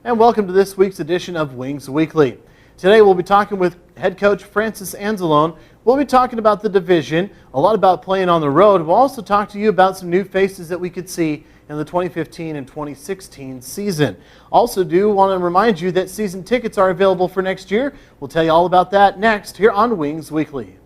And welcome to this week's edition of Wings Weekly. Today we'll be talking with head coach Francis Anzalone. We'll be talking about the division, a lot about playing on the road. We'll also talk to you about some new faces that we could see in the 2015 and 2016 season. Also do want to remind you that season tickets are available for next year. We'll tell you all about that next here on Wings Weekly.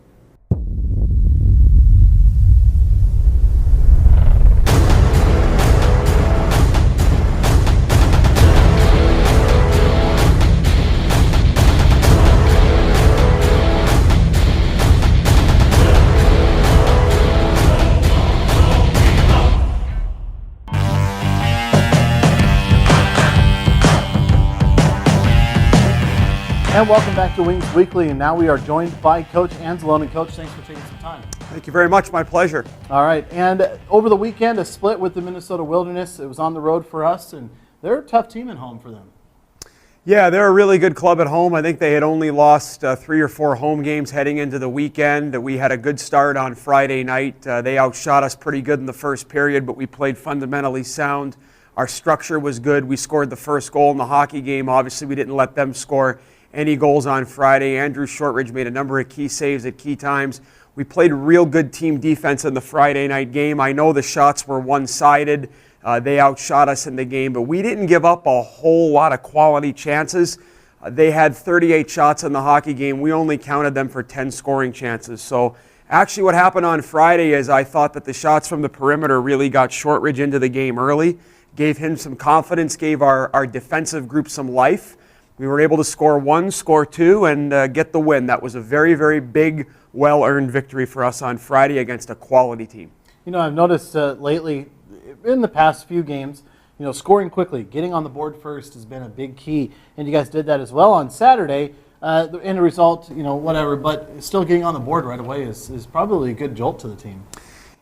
And welcome back to Wings Weekly, and now we are joined by Coach Anzalone. And Coach, thanks for taking some time. Thank you very much. My pleasure. All right, and over the weekend, a split with the Minnesota Wilderness. It was on the road for us, and they're a tough team at home for them. Yeah, they're a really good club at home. I think they had only lost 3 or 4 home games heading into the weekend. We had a good start on Friday night. They outshot us pretty good in the first period, but we played fundamentally sound. Our structure was good. We scored the first goal in the hockey game. Obviously, we didn't let them score any goals on Friday. Andrew Shortridge made a number of key saves at key times. We played real good team defense in the Friday night game. I know the shots were one-sided. They outshot us in the game, but we didn't give up a whole lot of quality chances. They had 38 shots in the hockey game. We only counted them for 10 scoring chances. So actually what happened on Friday is I thought that the shots from the perimeter really got Shortridge into the game early, gave him some confidence, gave our defensive group some life. We were able to score 1, score 2, and get the win. That was a very, very big, well-earned victory for us on Friday against a quality team. You know, I've noticed lately, in the past few games, you know, scoring quickly, getting on the board first has been a big key. And you guys did that as well on Saturday. The end result, you know, whatever, but still getting on the board right away is probably a good jolt to the team.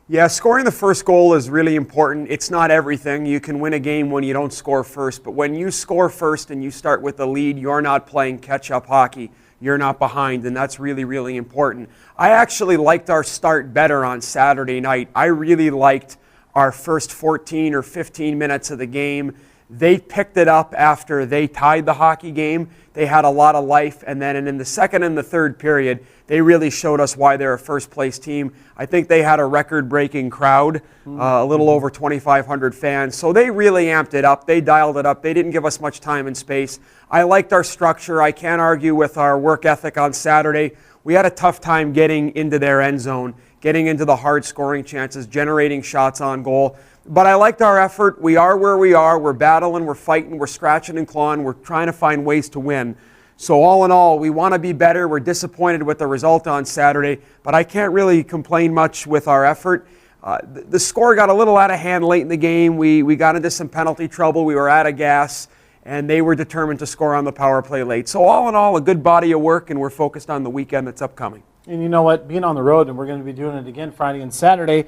Yeah, scoring the first goal is really important. It's not everything. You can win a game when you don't score first, but when you score first and you start with the lead, you're not playing catch-up hockey. You're not behind, and that's really, really important. I actually liked our start better on Saturday night. I really liked our first 14 or 15 minutes of the game. They picked it up after they tied the hockey game. They had a lot of life, and then in the second and the third period, they really showed us why they're a first-place team. I think they had a record-breaking crowd, a little over 2,500 fans, so they really amped it up. They dialed it up. They didn't give us much time and space. I liked our structure. I can't argue with our work ethic on Saturday. We had a tough time getting into their end zone, getting into the hard scoring chances, generating shots on goal. But I liked our effort. We are where we are. We're battling, we're fighting, we're scratching and clawing. We're trying to find ways to win. So all in all, we want to be better. We're disappointed with the result on Saturday, but I can't really complain much with our effort. The score got a little out of hand late in the game. We got into some penalty trouble. We were out of gas, and they were determined to score on the power play late. So all in all, a good body of work, and we're focused on the weekend that's upcoming. And you know what? Being on the road, and we're going to be doing it again Friday and Saturday,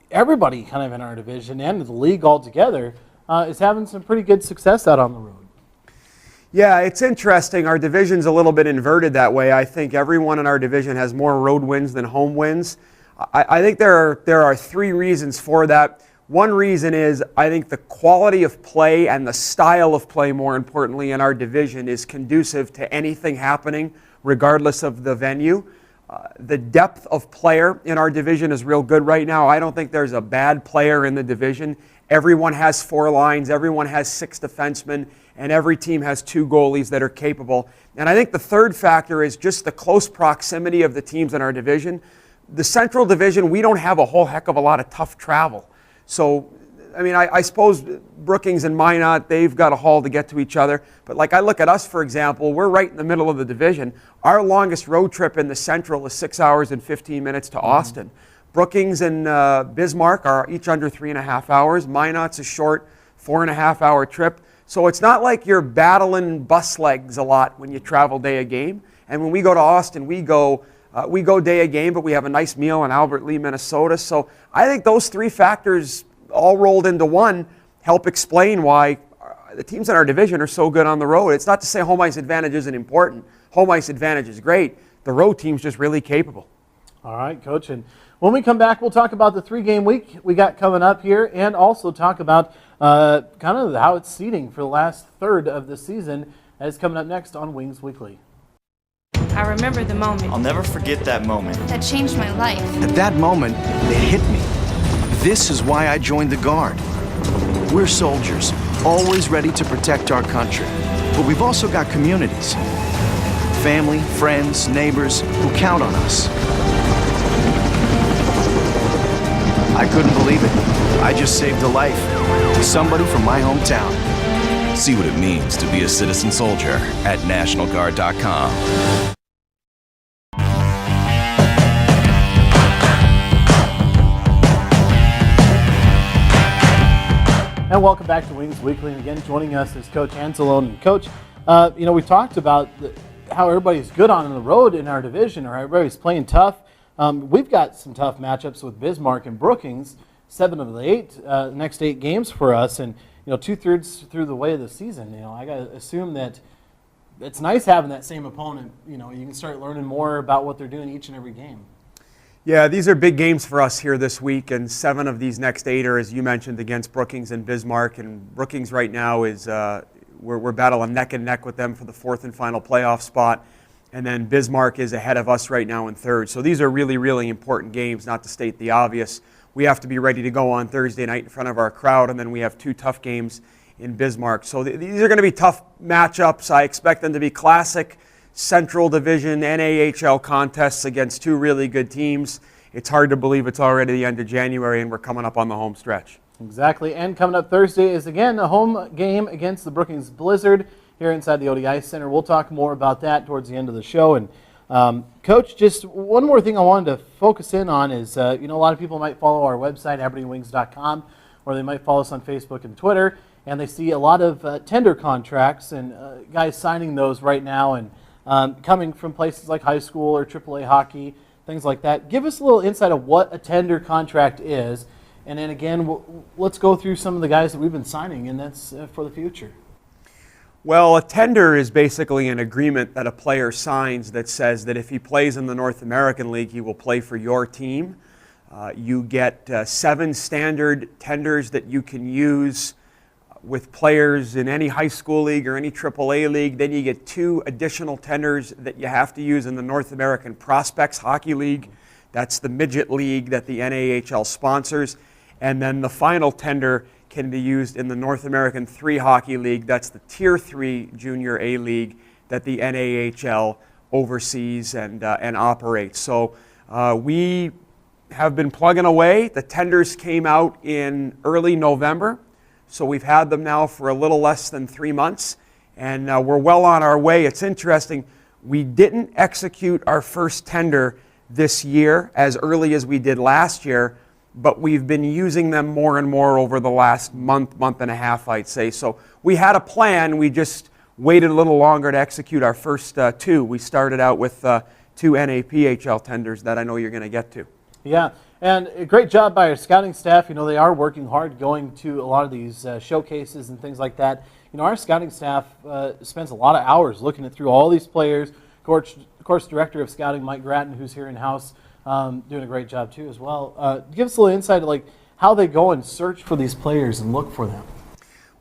everybody kind of in our division and the league altogether is having some pretty good success out on the road. Yeah, it's interesting. Our division's a little bit inverted that way. I think everyone in our division has more road wins than home wins. I think there are 3 reasons for that. One reason is I think the quality of play and the style of play, more importantly, in our division is conducive to anything happening regardless of the venue. The depth of player in our division is real good right now. I don't think there's a bad player in the division. Everyone has 4 lines, everyone has 6 defensemen, and every team has 2 goalies that are capable. And I think the third factor is just the close proximity of the teams in our division. The Central Division, we don't have a whole heck of a lot of tough travel. So, I mean, I suppose Brookings and Minot, they've got a haul to get to each other. But like I look at us, for example, we're right in the middle of the division. Our longest road trip in the Central is 6 hours and 15 minutes to Austin. Brookings and Bismarck are each under 3.5 hours. Minot's a short 4.5-hour trip. So it's not like you're battling bus legs a lot when you travel day a game. And when we go to Austin, we go day a game, but we have a nice meal in Albert Lea, Minnesota. So I think those 3 factors all rolled into one help explain why the teams in our division are so good on the road. It's not to say home ice advantage isn't important. Home ice advantage is great. The road team's just really capable. All right, Coach. And when we come back, we'll talk about the 3-game week we got coming up here and also talk about kind of how it's seeding for the last third of the season. That is coming up next on Wings Weekly. I remember the moment. I'll never forget that moment. That changed my life. At that moment, it hit me. This is why I joined the Guard. We're soldiers, always ready to protect our country. But we've also got communities. Family, friends, neighbors who count on us. I couldn't believe it. I just saved a life to somebody from my hometown. See what it means to be a citizen soldier at NationalGuard.com. And welcome back to Wings Weekly. And again, joining us is Coach Anzalone. And Coach, we talked about how everybody's good on the road in our division, or everybody's playing tough. We've got some tough matchups with Bismarck and Brookings, 7 of the 8, next 8 games for us. And, 2/3 through the way of the season, I got to assume that it's nice having that same opponent. You can start learning more about what they're doing each and every game. Yeah, these are big games for us here this week, and 7 of these next 8 are, as you mentioned, against Brookings and Bismarck. And Brookings right now is we're battling neck and neck with them for the 4th and final playoff spot, and then Bismarck is ahead of us right now in 3rd. So these are really, really important games. Not to state the obvious, we have to be ready to go on Thursday night in front of our crowd, and then we have 2 tough games in Bismarck. So these are going to be tough matchups. I expect them to be classic Central Division NAHL contests against 2 really good teams. It's hard to believe it's already the end of January and we're coming up on the home stretch. Exactly, and coming up Thursday is again a home game against the Brookings Blizzard here inside the ODI Center. We'll talk more about that towards the end of the show. And Coach, just one more thing I wanted to focus in on is, a lot of people might follow our website, AberdeenWings.com, or they might follow us on Facebook and Twitter, and they see a lot of tender contracts and guys signing those right now, and coming from places like high school or AAA hockey, things like that. Give us a little insight of what a tender contract is, and then again, let's go through some of the guys that we've been signing, and that's for the future. Well, a tender is basically an agreement that a player signs that says that if he plays in the North American League, he will play for your team. You get 7 standard tenders that you can use with players in any high school league or any AAA league. Then you get 2 additional tenders that you have to use in the North American Prospects Hockey League. That's the midget league that the NAHL sponsors. And then the final tender can be used in the North American 3 Hockey League. That's the Tier 3 Junior A League that the NAHL oversees and operates. So we have been plugging away. The tenders came out in early November. So we've had them now for a little less than 3 months, and we're well on our way. It's interesting. We didn't execute our first tender this year as early as we did last year, but we've been using them more and more over the last month and a half, I'd say. So we had a plan. We just waited a little longer to execute our first 2. We started out with 2 NAPHL tenders that I know you're going to get to. Yeah, and a great job by our scouting staff. They are working hard going to a lot of these showcases and things like that. Our scouting staff spends a lot of hours looking through all these players. Of course, Director of Scouting Mike Gratton, who's here in-house, doing a great job too as well. Give us a little insight of how they go and search for these players and look for them.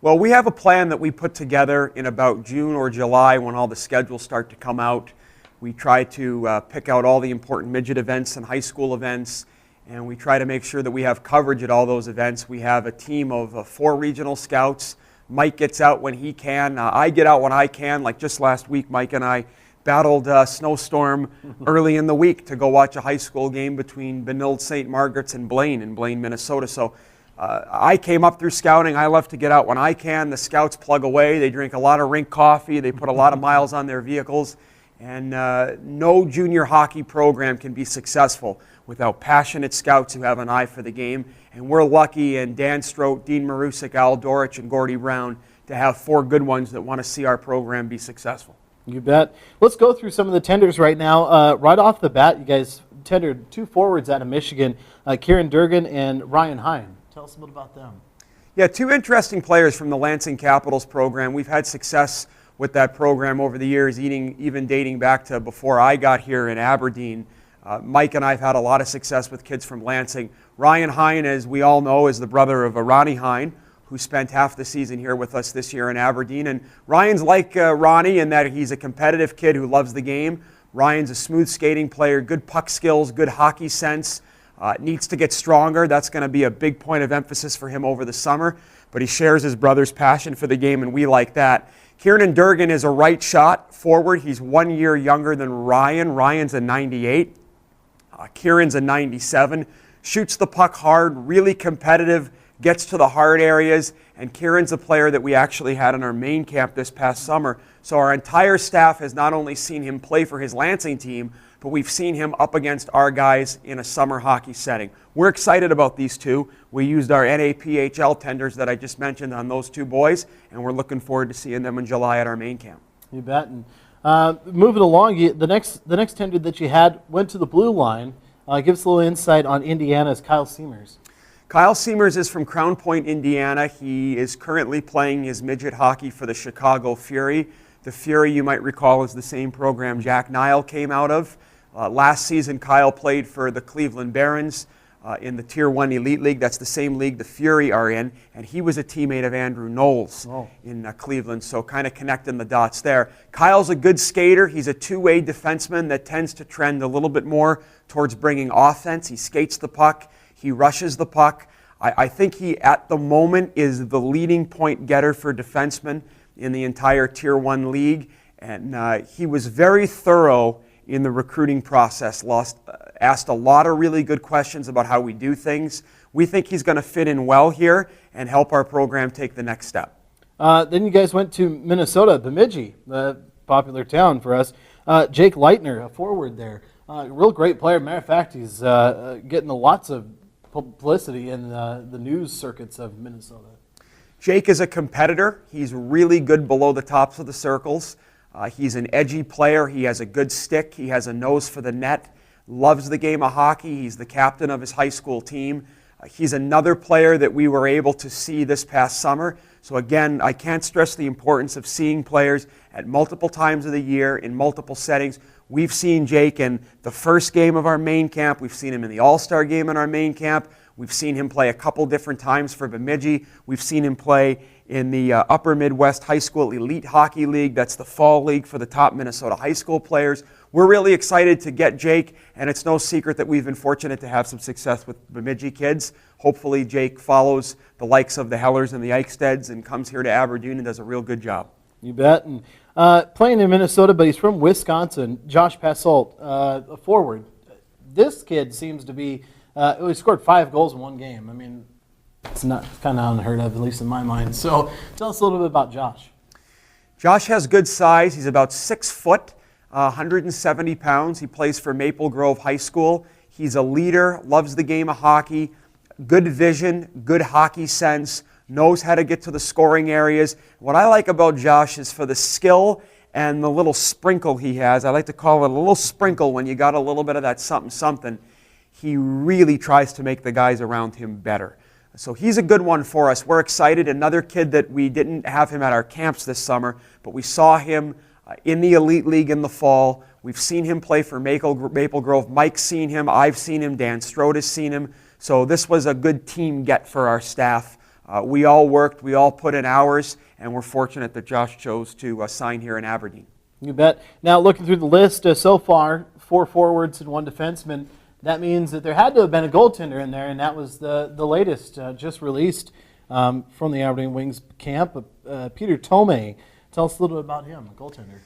Well, we have a plan that we put together in about June or July when all the schedules start to come out. We try to pick out all the important midget events and high school events, and we try to make sure that we have coverage at all those events. We have a team of 4 regional scouts. Mike gets out when he can. I get out when I can. Like just last week, Mike and I battled a snowstorm early in the week to go watch a high school game between Benilde St. Margaret's and Blaine in Blaine, Minnesota. So I came up through scouting. I love to get out when I can. The scouts plug away. They drink a lot of rink coffee. They put a lot of miles on their vehicles. And no junior hockey program can be successful without passionate scouts who have an eye for the game. And we're lucky, and Dan Strout, Dean Marusik, Al Dorich, and Gordy Brown, to have 4 good ones that want to see our program be successful. You bet. Let's go through some of the tenders right now. Right off the bat, you guys tendered 2 forwards out of Michigan, Kieran Durgan and Ryan Hein. Tell us a bit about them. Yeah, 2 interesting players from the Lansing Capitals program. We've had success with that program over the years, even dating back to before I got here in Aberdeen. Mike and I have had a lot of success with kids from Lansing. Ryan Hein, as we all know, is the brother of Ronnie Hein, who spent half the season here with us this year in Aberdeen. And Ryan's like Ronnie in that he's a competitive kid who loves the game. Ryan's a smooth skating player, good puck skills, good hockey sense, needs to get stronger. That's going to be a big point of emphasis for him over the summer. But he shares his brother's passion for the game, and we like that. Kieran Durgan is a right shot forward. He's 1 year younger than Ryan. Ryan's a 98. Kieran's a 97. Shoots the puck hard, really competitive, gets to the hard areas, and Kieran's a player that we actually had in our main camp this past summer. So our entire staff has not only seen him play for his Lansing team, but we've seen him up against our guys in a summer hockey setting. We're excited about these two. We used our NAPHL tenders that I just mentioned on those two boys, and we're looking forward to seeing them in July at our main camp. You bet. And moving along, the next tender that you had went to the blue line. Give us a little insight on Indiana's Kyle Siemers. Kyle Siemers is from Crown Point, Indiana. He is currently playing his midget hockey for the Chicago Fury. The Fury, you might recall, is the same program Jack Nile came out of. Last season, Kyle played for the Cleveland Barons in the Tier 1 Elite League. That's the same league the Fury are in. And he was a teammate of Andrew Knowles in Cleveland, so kind of connecting the dots there. Kyle's a good skater. He's a two-way defenseman that tends to trend a little bit more towards bringing offense. He skates the puck. He rushes the puck. I think he, at the moment, is the leading point getter for defensemen in the entire Tier 1 league. And he was very thorough in the recruiting process, asked a lot of really good questions about how we do things. We think he's going to fit in well here and help our program take the next step. Then you guys went to Minnesota, Bemidji, the popular town for us. Jake Lightner, a forward there. Real great player. Matter of fact, he's getting lots of publicity in the news circuits of Minnesota. Jake is a competitor. He's really good below the tops of the circles. He's an edgy player. He has a good stick. He has a nose for the net. Loves the game of hockey. He's the captain of his high school team. He's another player that we were able to see this past summer. So again, I can't stress the importance of seeing players at multiple times of the year in multiple settings. We've seen Jake in the first game of our main camp. We've seen him in the All-Star game in our main camp. We've seen him play a couple different times for Bemidji. We've seen him play in the Upper Midwest High School Elite Hockey League. That's the fall league for the top Minnesota high school players. We're really excited to get Jake, and it's no secret that we've been fortunate to have some success with Bemidji kids. Hopefully Jake follows the likes of the Hellers and the Eichsteds and comes here to Aberdeen and does a real good job. You bet. And playing in Minnesota, but he's from Wisconsin, Josh Passault, a forward. This kid seems to be, he scored 5 goals in one game. I mean, it's kind of unheard of, at least in my mind. So tell us a little bit about Josh. Josh has good size. He's about 6 foot, 170 pounds. He plays for Maple Grove High School. He's a leader, loves the game of hockey, good vision, good hockey sense, knows how to get to the scoring areas. What I like about Josh is for the skill and the little sprinkle he has. I like to call it a little sprinkle when you got a little bit of that something. He really tries to make the guys around him better. So he's a good one for us. We're excited. Another kid that we didn't have him at our camps this summer, but we saw him in the Elite League in the fall. We've seen him play for Maple Grove. Mike's seen him. I've seen him. Dan Strode has seen him. So this was a good team get for our staff. We all worked. We all put in hours, and we're fortunate that Josh chose to sign here in Aberdeen. You bet. Now, looking through the list so far, 4 forwards and 1 defenseman. That means that there had to have been a goaltender in there, and that was the latest, just released from the Aberdeen Wings camp. Peter Thome. Tell us a little bit about him, a goaltender.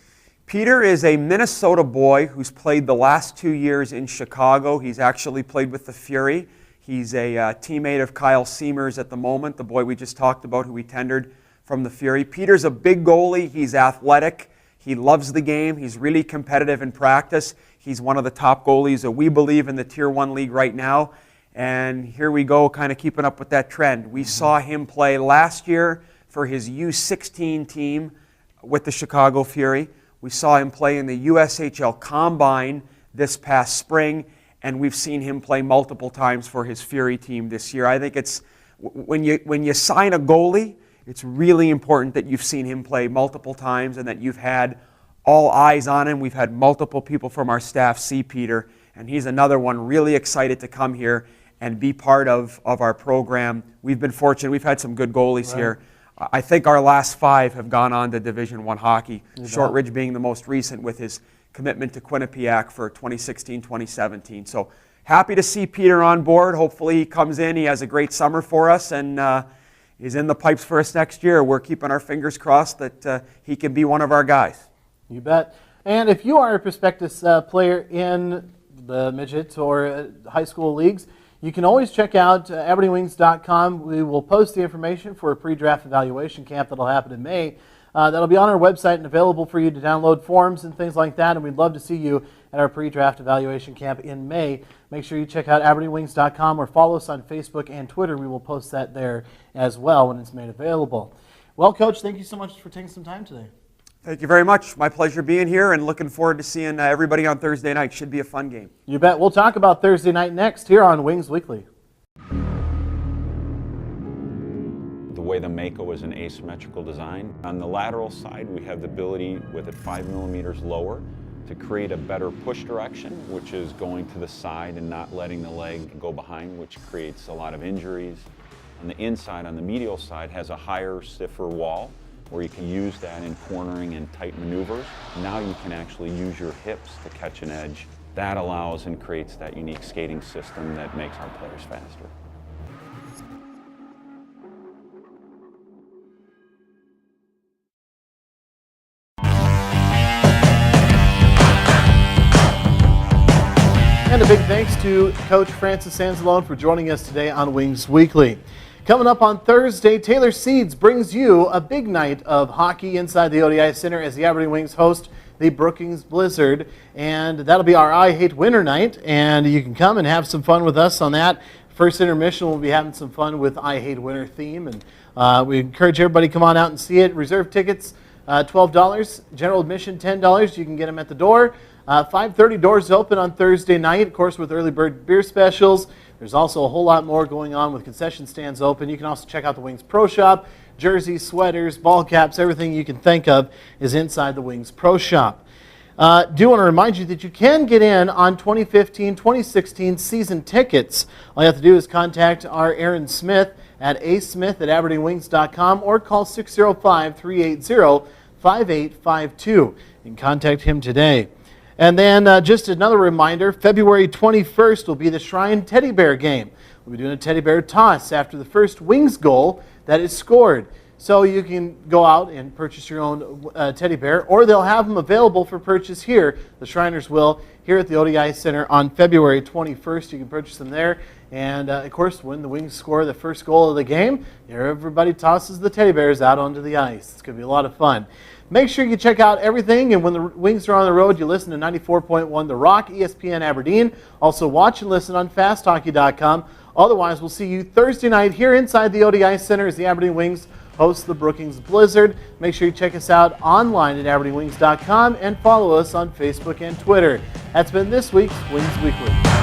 Peter is a Minnesota boy who's played the last 2 years in Chicago. He's actually played with the Fury. He's a teammate of Kyle Siemers at the moment, the boy we just talked about who we tendered from the Fury. Peter's a big goalie. He's athletic. He loves the game. He's really competitive in practice. He's one of the top goalies that we believe in the Tier 1 league right now. And here we go, kind of keeping up with that trend. We saw him play last year for his U16 team with the Chicago Fury. We saw him play in the USHL Combine this past spring, and we've seen him play multiple times for his Fury team this year. I think it's when you sign a goalie, it's really important that you've seen him play multiple times and that you've had all eyes on him. We've had multiple people from our staff see Peter, and he's another one really excited to come here and be part of our program. We've been fortunate. We've had some good goalies here. I think our last 5 have gone on to Division I hockey, Shortridge being the most recent with his commitment to Quinnipiac for 2016-2017. So happy to see Peter on board. Hopefully he comes in, he has a great summer for us, and he's in the pipes for us next year. We're keeping our fingers crossed that he can be one of our guys. You bet. And if you are a prospectus player in the midget or high school leagues, you can always check out AberdeenWings.com. We will post the information for a pre-draft evaluation camp that'll happen in May. That'll be on our website and available for you to download forms and things like that, and we'd love to see you at our pre-draft evaluation camp in May. Make sure you check out AberdeenWings.com or follow us on Facebook and Twitter. We will post that there as well when it's made available. Well, Coach, thank you so much for taking some time today. Thank you very much. My pleasure being here and looking forward to seeing everybody on Thursday night. Should be a fun game. You bet. We'll talk about Thursday night next here on Wings Weekly. The way the Mako is an asymmetrical design. On the lateral side, we have the ability with it 5 millimeters lower to create a better push direction, which is going to the side and not letting the leg go behind, which creates a lot of injuries. On the inside, on the medial side, has a higher, stiffer wall, where you can use that in cornering and tight maneuvers. Now you can actually use your hips to catch an edge. That allows and creates that unique skating system that makes our players faster. And a big thanks to Coach Francis Anzalone for joining us today on Wings Weekly. Coming up on Thursday, Taylor Seeds brings you a big night of hockey inside the ODI Center as the Aberdeen Wings host the Brookings Blizzard. And that'll be our I Hate Winter night, and you can come and have some fun with us on that. First intermission, we'll be having some fun with I Hate Winter theme, and we encourage everybody to come on out and see it. Reserve tickets, $12. General admission, $10. You can get them at the door. 5:30 doors open on Thursday night, of course, with early bird beer specials. There's also a whole lot more going on with concession stands open. You can also check out the Wings Pro Shop. Jerseys, sweaters, ball caps, everything you can think of is inside the Wings Pro Shop. Do want to remind you that you can get in on 2015-2016 season tickets. All you have to do is contact our Aaron Smith at asmith@aberdeenwings.com or call 605-380-5852. You can contact him today. And then just another reminder, February 21st will be the Shrine Teddy Bear game. We'll be doing a teddy bear toss after the first Wings goal that is scored. So you can go out and purchase your own teddy bear, or they'll have them available for purchase here. The Shriners will, here at the ODI Center on February 21st. You can purchase them there. And, of course, when the Wings score the first goal of the game, everybody tosses the teddy bears out onto the ice. It's going to be a lot of fun. Make sure you check out everything, and when the Wings are on the road, you listen to 94.1 The Rock, ESPN Aberdeen. Also watch and listen on fasthockey.com. Otherwise, we'll see you Thursday night here inside the ODI Center as the Aberdeen Wings host the Brookings Blizzard. Make sure you check us out online at aberdeenwings.com and follow us on Facebook and Twitter. That's been this week's Wings Weekly.